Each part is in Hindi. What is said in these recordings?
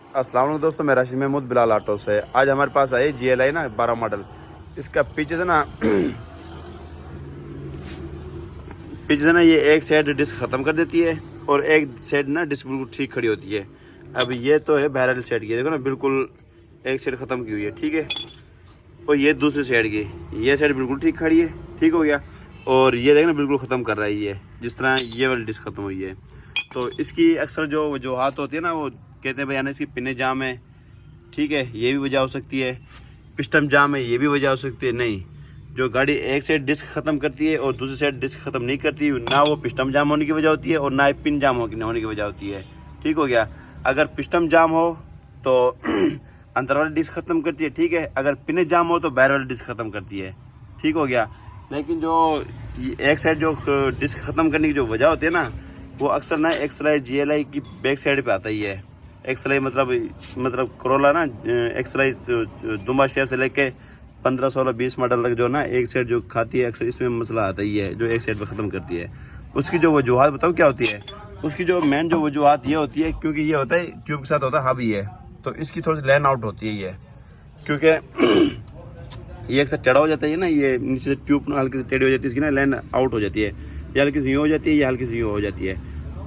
अस्सलाम वालेकुम दोस्तों, मैं राशिद महमूद बिलाल ऑटो से। आज हमारे पास आई GLI ना 12 मॉडल। इसका पीछे से ना ये एक साइड डिस्क ख़त्म कर देती है और एक साइड ना डिस्क बिल्कुल ठीक खड़ी होती है। अब ये तो है बैरल साइड की, देखो ना बिल्कुल एक साइड ख़त्म की हुई है, ठीक है। और ये दूसरी साइड की, ये साइड बिल्कुल ठीक खड़ी है, ठीक हो गया। और ये देखना बिल्कुल ख़त्म कर रही है, जिस तरह ये वाली डिस्क ख़त्म हुई है। तो इसकी अक्सर जो वजूहात होती है ना, वो कहते हैं भाई यानी इसकी पिने जाम है, ठीक है, ये भी वजह हो सकती है। पिस्टन जाम है, ये भी वजह हो सकती है। नहीं, जो गाड़ी एक साइड डिस्क ख़त्म करती है और दूसरी साइड डिस्क ख़त्म नहीं करती, ना वो पिस्टन जाम होने की वजह होती है और ना ही पिन जाम होने की वजह होती है, ठीक हो गया। अगर पिस्टन जाम हो तो अंदर वाली डिस्क ख़त्म करती है, ठीक है। अगर पिने जाम हो तो बाहर वाली डिस्क ख़त्म करती है, ठीक हो गया। लेकिन जो एक साइड जो डिस्क ख़त्म करने की जो वजह होती है ना, वो अक्सर ना एक्सलाई GLI की बैक साइड पे आता ही है। एक्सलाई मतलब करोला ना, एक्सलाई दुमा शेयर से लेके 15, 16, 20 मॉडल तक जो ना एक साइड जो खाती है, अक्सर इसमें मसला आता ही है, जो एक साइड पे ख़त्म करती है। उसकी जो वजूहात बताओ क्या होती है। उसकी जो मेन जो वजूहात ये होती है, क्योंकि ये होता है ट्यूब के साथ होता है हब ही है, तो इसकी थोड़ी सी लाइन आउट होती है ये, क्योंकि ये एक साथ टेढ़ा हो जाता है ना, ये नीचे से ट्यूब हल्की से टेढ़ी हो जाती है, इसकी ना लाइन आउट हो जाती है। ये हल्की से यूँ हो जाती है, ये हल्की से यूँ हो जाती है।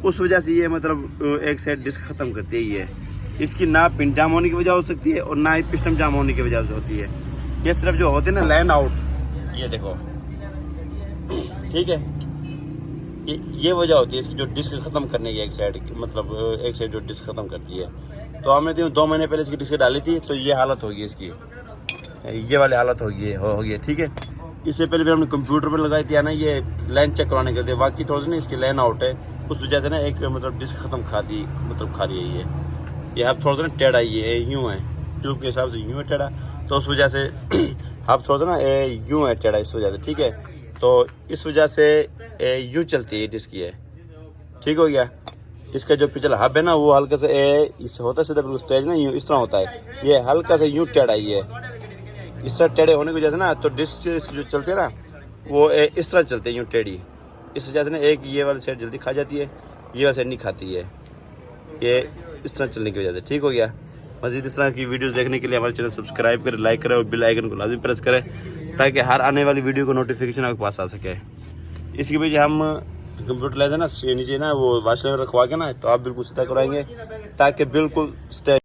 उस वजह से ये मतलब एक साइड डिस्क ख़त्म करती है ये। इसकी ना पिन जाम होने की वजह हो सकती है और ना ही पिस्टन जाम होने की वजह से होती है। ये सिर्फ जो होते हैं ना लाइन आउट, ये देखो, ठीक है, ये वजह होती है इसकी जो डिस्क ख़त्म करने की, एक साइड की, मतलब एक साइड जो डिस्क ख़त्म करती है। तो हमने 2 महीने पहले इसकी डिस्क डाली थी, तो ये हालत होगी इसकी, ये वाली हालत होगी, ठीक है। इससे पहले फिर हमने कंप्यूटर पर लगाई थी ना, ये लाइन चेक करवाने के लिए, बाकी थोड़ी सी ना इसकी लाइन आउट है, उस वजह से ना एक मतलब डिस्क ख़त्म खा रही है ये अब थोड़ा सा ना टेढ़ा ये यूँ है, ट्यूब के हिसाब से यूँ है टेढ़ा, तो उस वजह से अब थोड़ा सा ना यूँ है टेढ़ा, इस वजह से, ठीक है। तो इस वजह से यूँ चलती है डिस्क ये, ठीक हो गया। इसका जो पिछला हब है ना, वो हल्का से इस होता है सीधा बिल्कुल स्टेज ना, यूँ इस तरह होता है, ये हल्का से यूँ टेढ़ा ही है। इस तरह टेढ़े होने की वजह से ना, तो डिस्क इसकी जो चलती है ना, वो इस तरह चलते हैं यूँ टेढ़ी। इस वजह से ना एक ये वाली साइड जल्दी खा जाती है, ये वाली साइड नहीं खाती है, ये इस तरह चलने की वजह से, ठीक हो गया। मज़ीद इस तरह की वीडियोस देखने के लिए हमारे चैनल सब्सक्राइब करें, लाइक करें और बेल आइकन को लाजमी प्रेस करें, ताकि हर आने वाली वीडियो को नोटिफिकेशन आपके पास आ सके। इसकी वजह हम कंप्यूटर लेते ना नीचे ना, वो वाश में रखवा के ना, तो आप बिल्कुल सीधा कराएंगे, ताकि बिल्कुल